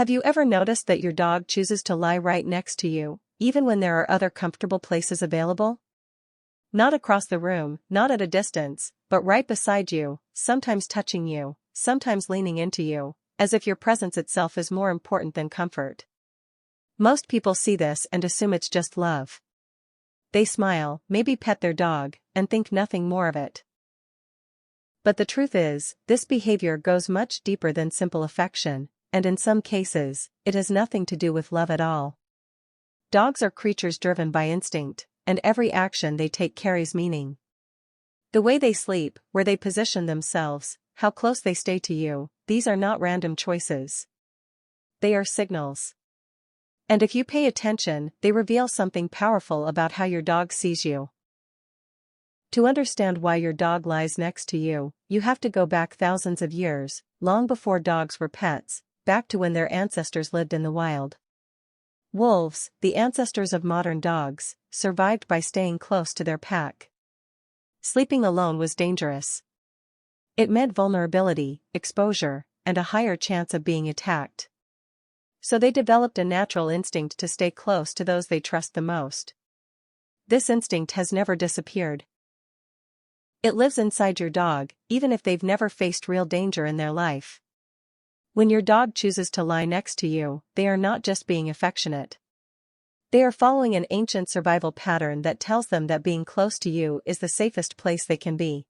Have you ever noticed that your dog chooses to lie right next to you, even when there are other comfortable places available? Not across the room, not at a distance, but right beside you, sometimes touching you, sometimes leaning into you, as if your presence itself is more important than comfort. Most people see this and assume it's just love. They smile, maybe pet their dog, and think nothing more of it. But the truth is, this behavior goes much deeper than simple affection, and in some cases, it has nothing to do with love at all. Dogs are creatures driven by instinct, and every action they take carries meaning. The way they sleep, where they position themselves, how close they stay to you, these are not random choices. They are signals. And if you pay attention, they reveal something powerful about how your dog sees you. To understand why your dog lies next to you, you have to go back thousands of years, long before dogs were pets, back to when their ancestors lived in the wild. Wolves, the ancestors of modern dogs, survived by staying close to their pack. Sleeping alone was dangerous. It meant vulnerability, exposure, and a higher chance of being attacked. So they developed a natural instinct to stay close to those they trust the most. This instinct has never disappeared. It lives inside your dog, even if they've never faced real danger in their life. When your dog chooses to lie next to you, they are not just being affectionate. They are following an ancient survival pattern that tells them that being close to you is the safest place they can be.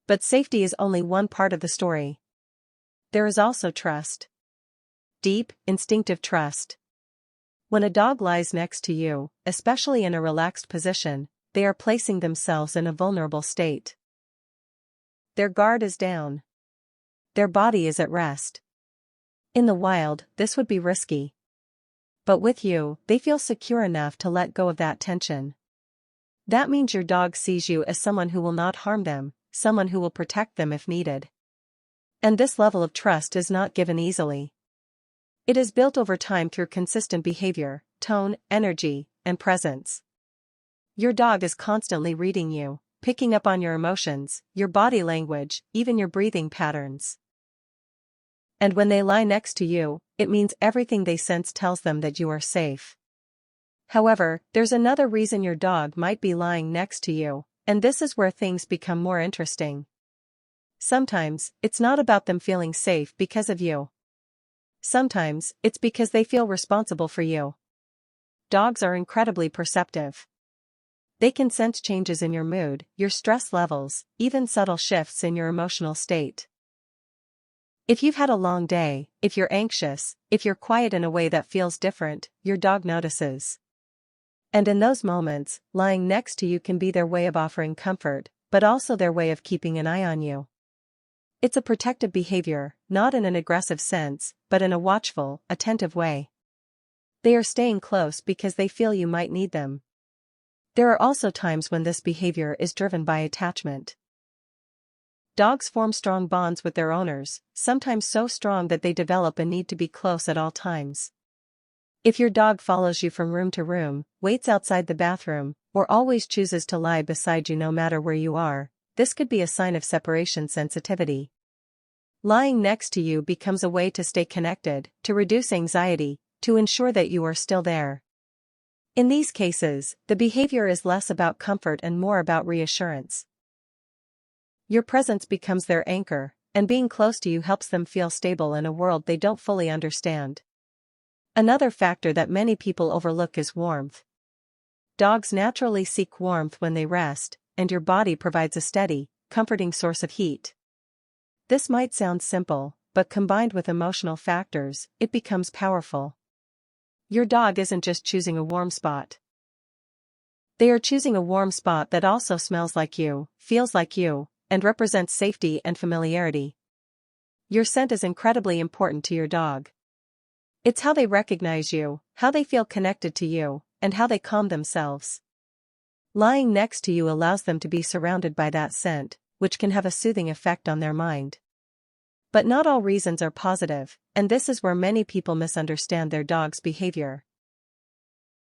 But safety is only one part of the story. There is also trust. Deep, instinctive trust. When a dog lies next to you, especially in a relaxed position, they are placing themselves in a vulnerable state. Their guard is down. Their body is at rest. In the wild, this would be risky. But with you, they feel secure enough to let go of that tension. That means your dog sees you as someone who will not harm them, someone who will protect them if needed. And this level of trust is not given easily. It is built over time through consistent behavior, tone, energy, and presence. Your dog is constantly reading you, picking up on your emotions, your body language, even your breathing patterns. And when they lie next to you, it means everything they sense tells them that you are safe. However, there's another reason your dog might be lying next to you, and this is where things become more interesting. Sometimes, it's not about them feeling safe because of you. Sometimes, it's because they feel responsible for you. Dogs are incredibly perceptive. They can sense changes in your mood, your stress levels, even subtle shifts in your emotional state. If you've had a long day, if you're anxious, if you're quiet in a way that feels different, your dog notices. And in those moments, lying next to you can be their way of offering comfort, but also their way of keeping an eye on you. It's a protective behavior, not in an aggressive sense, but in a watchful, attentive way. They are staying close because they feel you might need them. There are also times when this behavior is driven by attachment. Dogs form strong bonds with their owners, sometimes so strong that they develop a need to be close at all times. If your dog follows you from room to room, waits outside the bathroom, or always chooses to lie beside you no matter where you are, this could be a sign of separation sensitivity. Lying next to you becomes a way to stay connected, to reduce anxiety, to ensure that you are still there. In these cases, the behavior is less about comfort and more about reassurance. Your presence becomes their anchor, and being close to you helps them feel stable in a world they don't fully understand. Another factor that many people overlook is warmth. Dogs naturally seek warmth when they rest, and your body provides a steady, comforting source of heat. This might sound simple, but combined with emotional factors, it becomes powerful. Your dog isn't just choosing a warm spot. They are choosing a warm spot that also smells like you, feels like you, and represents safety and familiarity. Your scent is incredibly important to your dog. It's how they recognize you, how they feel connected to you, and how they calm themselves. Lying next to you allows them to be surrounded by that scent, which can have a soothing effect on their mind. But not all reasons are positive, and this is where many people misunderstand their dog's behavior.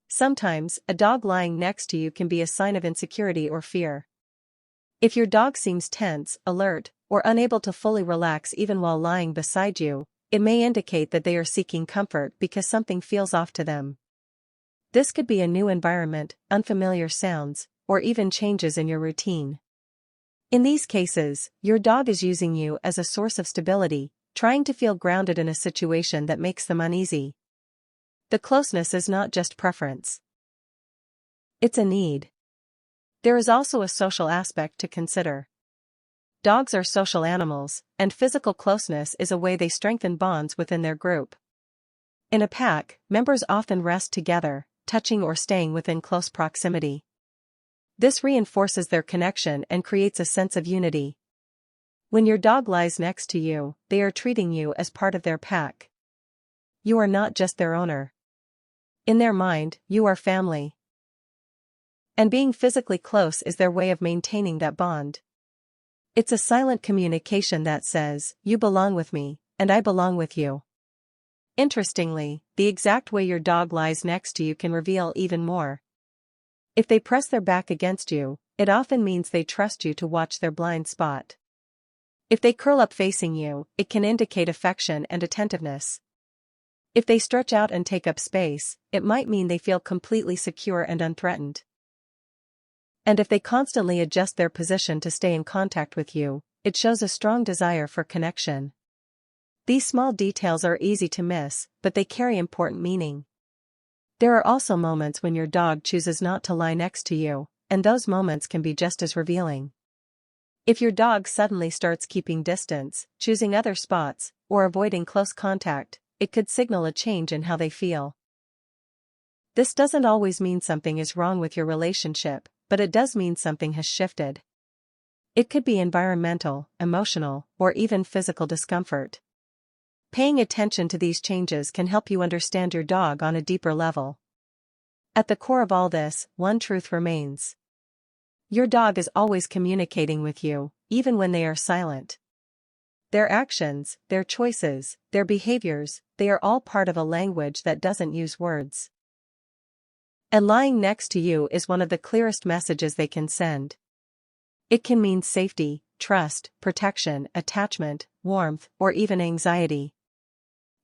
Sometimes, a dog lying next to you can be a sign of insecurity or fear. If your dog seems tense, alert, or unable to fully relax even while lying beside you, It may indicate that they are seeking comfort because something feels off to them. This could be a new environment, unfamiliar sounds, or even changes in your routine. In these cases, your dog is using you as a source of stability, trying to feel grounded in a situation that makes them uneasy. The closeness is not just preference. It's a need. There is also a social aspect to consider. Dogs are social animals, and physical closeness is a way they strengthen bonds within their group. In a pack, members often rest together, touching or staying within close proximity. This reinforces their connection and creates a sense of unity. When your dog lies next to you, they are treating you as part of their pack. You are not just their owner. In their mind, you are family. And being physically close is their way of maintaining that bond. It's a silent communication that says, "You belong with me, and I belong with you." Interestingly, the exact way your dog lies next to you can reveal even more. If they press their back against you, it often means they trust you to watch their blind spot. If they curl up facing you, it can indicate affection and attentiveness. If they stretch out and take up space, it might mean they feel completely secure and unthreatened. And if they constantly adjust their position to stay in contact with you, it shows a strong desire for connection. These small details are easy to miss, but they carry important meaning. There are also moments when your dog chooses not to lie next to you, and those moments can be just as revealing. If your dog suddenly starts keeping distance, choosing other spots, or avoiding close contact, it could signal a change in how they feel. This doesn't always mean something is wrong with your relationship, but it does mean something has shifted. It could be environmental, emotional, or even physical discomfort. Paying attention to these changes can help you understand your dog on a deeper level. At the core of all this, one truth remains. Your dog is always communicating with you, even when they are silent. Their actions, their choices, their behaviors, they are all part of a language that doesn't use words. And lying next to you is one of the clearest messages they can send. It can mean safety, trust, protection, attachment, warmth, or even anxiety.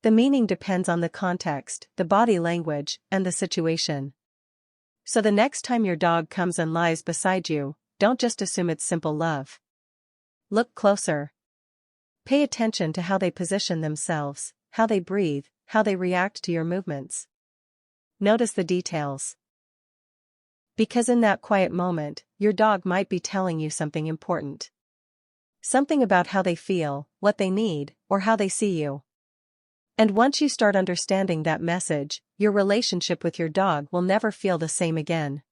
The meaning depends on the context, the body language, and the situation. So the next time your dog comes and lies beside you, don't just assume it's simple love. Look closer. Pay attention to how they position themselves, how they breathe, how they react to your movements. Notice the details. Because in that quiet moment, your dog might be telling you something important. Something about how they feel, what they need, or how they see you. And once you start understanding that message, your relationship with your dog will never feel the same again.